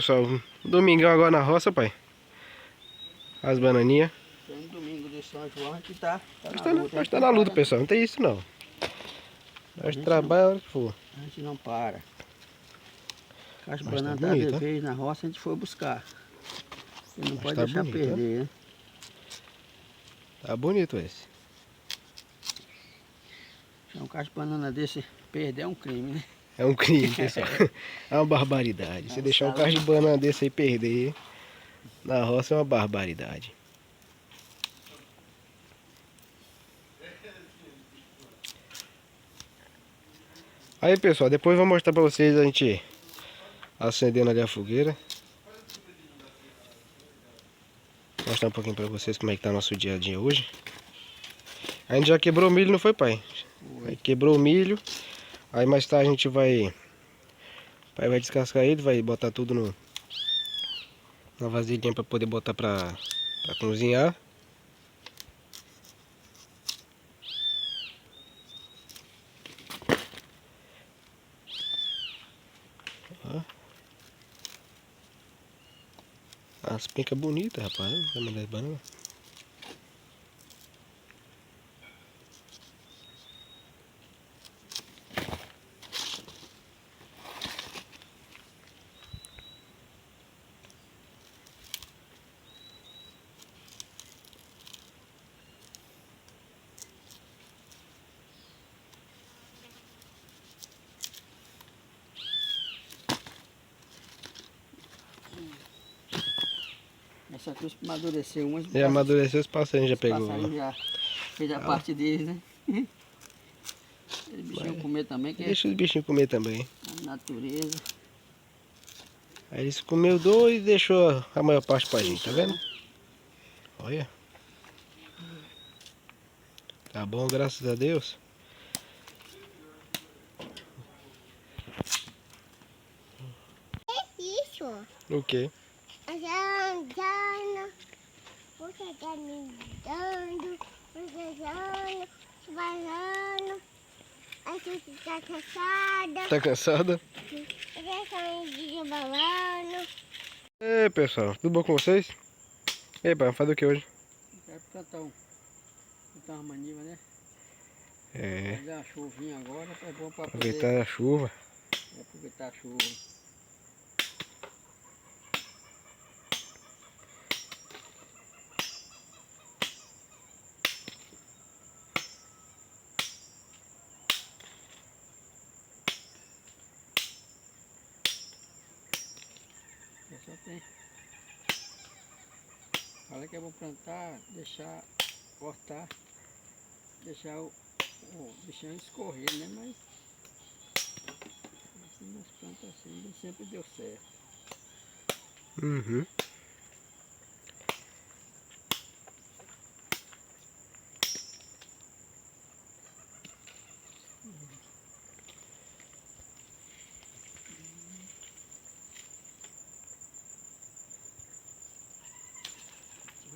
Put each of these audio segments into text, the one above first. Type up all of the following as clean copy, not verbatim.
pessoal, domingão agora na roça, pai. As bananinhas. Tem domingo de São João, a gente tá Nós tá na luta, pessoal. Não tem isso não. Nós trabalhamos a hora que for. A gente não para. As Mas bananas tá tá de bonito, vez na roça, a gente foi buscar. Você não Mas pode tá deixar bonito, perder, né? Tá bonito esse. Um cacho de banana desse perder é um crime, né? É um crime, pessoal. É uma barbaridade. Você deixar um cacho de banana desse aí perder na roça é uma barbaridade. Aí, pessoal, depois eu vou mostrar pra vocês a gente acendendo ali a fogueira. Mostrar um pouquinho pra vocês como é que tá nosso dia a dia hoje. A gente já quebrou o milho, não foi, pai? Aí quebrou o milho. Aí mais tarde a gente vai descascar ele, vai botar tudo na vasilhinha pra poder botar pra cozinhar. Ó. As pencas bonitas, rapaz. Tamanho das bananas. Essa aqui amadureceu umas. E amadureceu, os passarinhos já pegou. Passarinho já fez a parte deles, né? Os bichinhos comer também, que Deixa os bichinhos comer também. é a natureza. Aí eles comeu dois e deixou a maior parte pra gente, tá vendo? Olha. Tá bom, graças a Deus. Isso. O quê? Andando, você tá me dando, você dando, falando. A gente tá cansada. Tá cansada? De balando. Ei, pessoal, tudo bom com vocês? Ei, pai, vamos fazer o que hoje? Quero plantar uma maniva, né? É. Pegar a chuvinha agora, é bom pra Aproveitar poder a chuva. aproveitar a chuva. Só tem. Fala que é bom plantar, deixar, cortar, deixar o bichinho escorrer, né? Mas assim, nas plantas assim nem sempre deu certo. Uhum.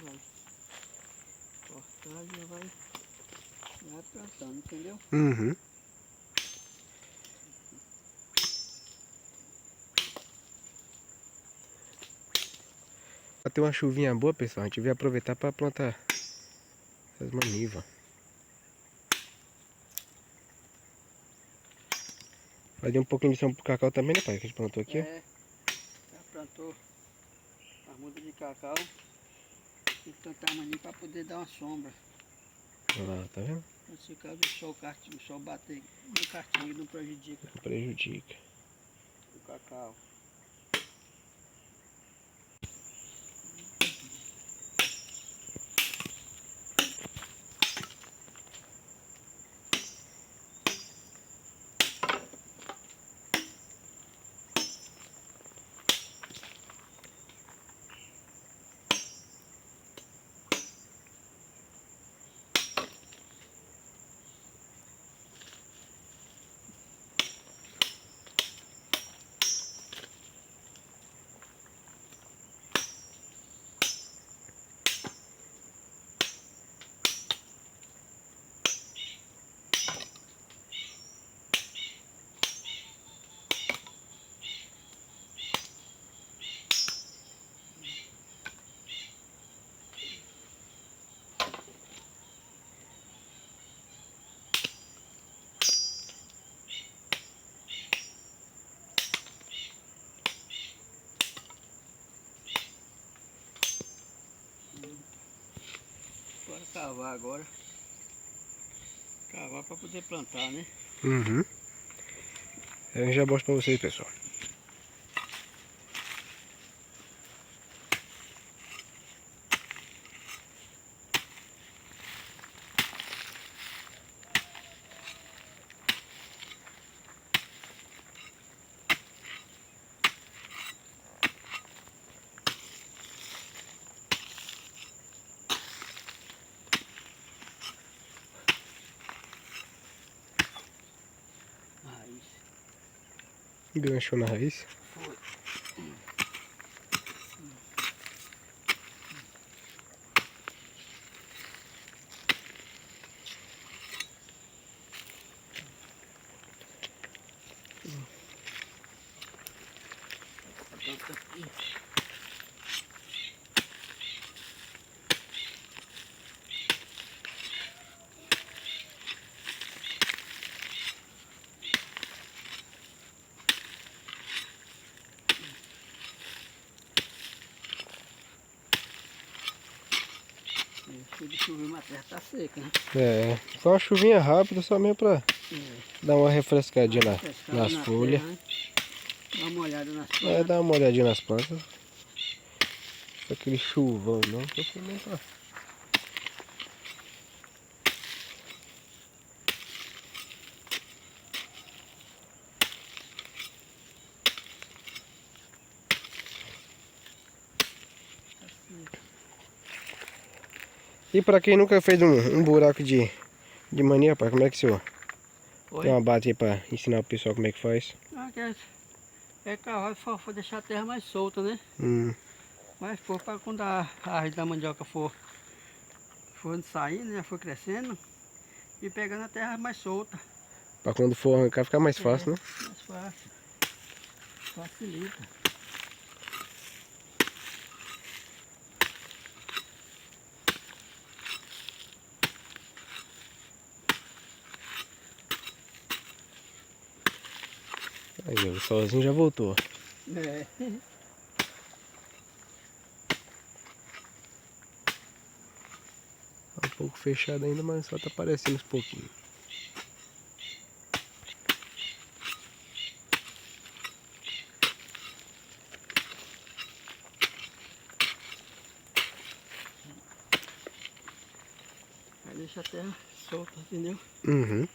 Vai cortar e já vai plantando, entendeu? Uhum. Pra ter uma chuvinha boa, pessoal, a gente veio aproveitar pra plantar essas manivas. Fazer um pouquinho de sombra pro cacau também, né, pai? Que a gente plantou aqui, ó. Já plantou as mudas de cacau. Tem que plantar a maninha para poder dar uma sombra. Olha lá, tá vendo? Se caso o sol bater no cartinho não prejudica Não prejudica. o cacau. cavar agora. Cavar para poder plantar, né? Uhum. Eu já mostro pra vocês, pessoal. Raiz. Enganchou na raiz. Foi. Aqui. Se de chover, uma terra tá seca, né? É, só uma chuvinha rápida, só mesmo pra dar uma refrescadinha Refrescar nas na folhas. terra, né? Dá uma olhada nas É, plantas. dar uma olhadinha nas plantas. Aquele chuvão não, que eu fui aumentar. E pra quem nunca fez um buraco de mania, pai, como é que se tem uma base aí pra ensinar o pessoal como é que faz? Ah, é cavar for deixar a terra mais solta, né? Mas para quando a árvore da mandioca for saindo, né? For crescendo e pegando a terra mais solta. Pra quando for arrancar ficar mais fácil, né? Mais fácil. Facilita. Aí, o solzinho já voltou. É. Tá um pouco fechado ainda, mas só tá aparecendo uns pouquinhos. Aí deixa a terra solta, entendeu? Uhum.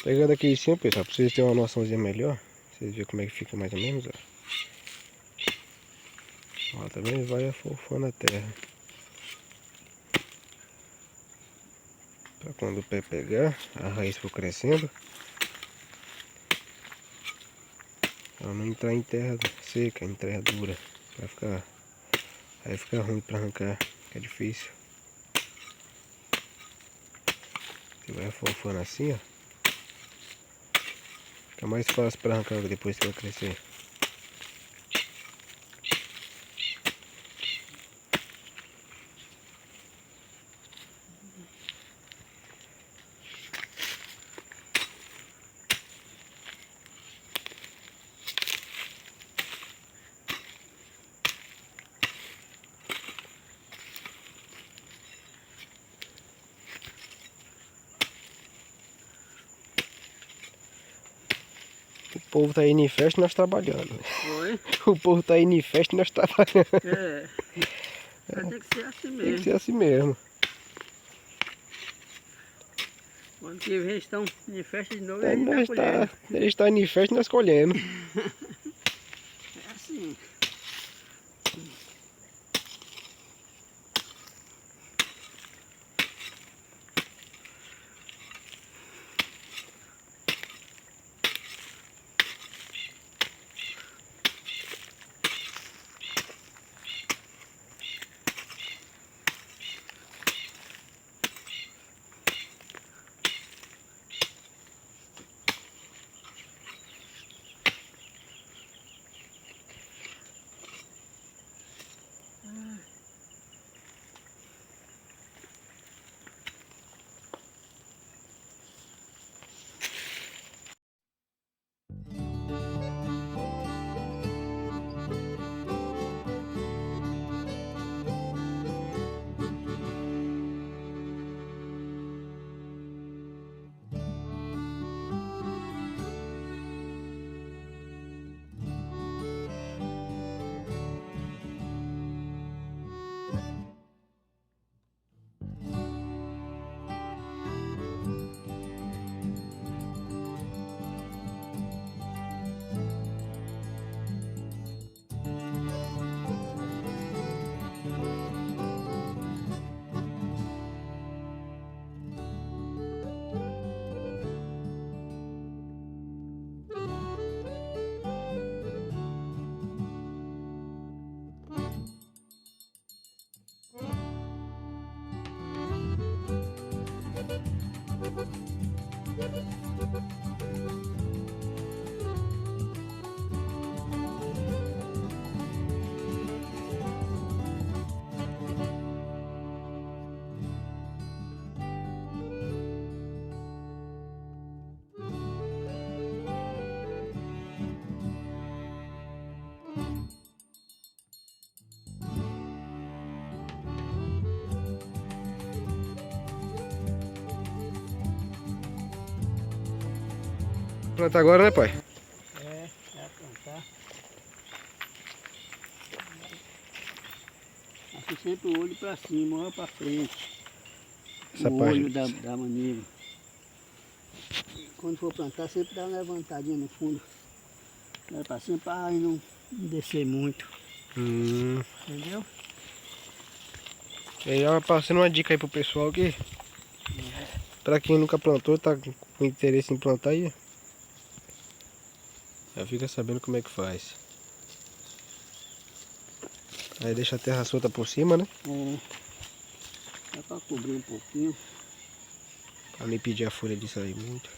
Pegando aqui em cima, pessoal, pra vocês terem uma noçãozinha melhor. Vocês verem como é que fica mais ou menos, ó. Ó, tá vendo? Vai afofando a terra. Pra quando o pé pegar, a raiz for crescendo, ela não entrar em terra seca, em terra dura. Vai ficar ruim pra arrancar, fica difícil. Você vai afofando assim, ó. Fica mais fácil pra arrancar depois que ela crescer. O povo tá indo em festa e nós trabalhando. Oi? O povo tá indo em festa e nós trabalhando. É. Mas tem que ser assim Tem que mesmo. ser assim mesmo. Quando que vem, estão em festa de novo e a É, gente tá colhendo. eles estão indo em festa e nós colhendo. É assim. plantar agora, né, pai? É plantar. Aqui sempre o olho pra cima, olha pra frente. Essa o parte- olho da maniva. Quando for plantar, sempre dá uma levantadinha no fundo. Vai pra cima pra não descer muito. Entendeu? E aí, ó, passando uma dica aí pro pessoal que, pra quem nunca plantou, tá com interesse em plantar aí, já fica sabendo como é que faz. Aí deixa a terra solta por cima, né? Dá pra cobrir um pouquinho. Pra não impedir a folha de sair muito.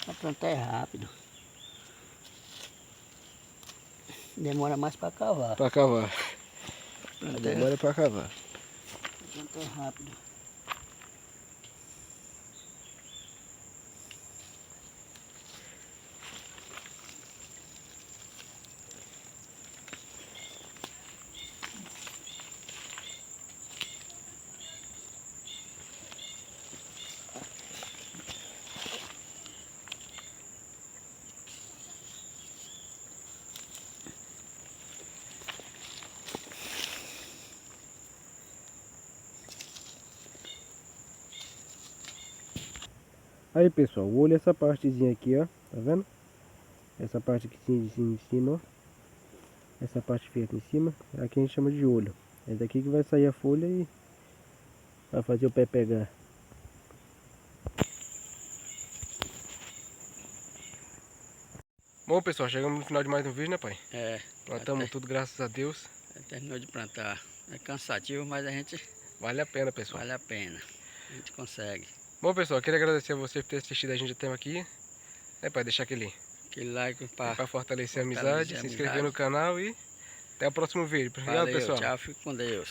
A plantar é rápido. Demora mais pra cavar. Pra cavar. A Plantar demora é pra cavar. é rápido. Aí, pessoal, o olho é essa partezinha aqui, ó. Tá vendo? Essa parte aqui em cima, ó. Essa parte feita em cima, aqui a gente chama de olho. É daqui que vai sair a folha e vai fazer o pé pegar. Bom, pessoal, chegamos no final de mais um vídeo, né, pai? Plantamos tudo, graças a Deus. Terminou de plantar. É cansativo, mas a gente Vale a pena, pessoal. vale a pena. A gente consegue. Bom, pessoal, queria agradecer a você por ter assistido a gente até aqui. É, pai, deixar aquele Aquele like para fortalecer a fortalecer amizade, a se inscrever amizade. no canal e até o próximo vídeo. Obrigado, Valeu, pessoal. tchau, fique com Deus.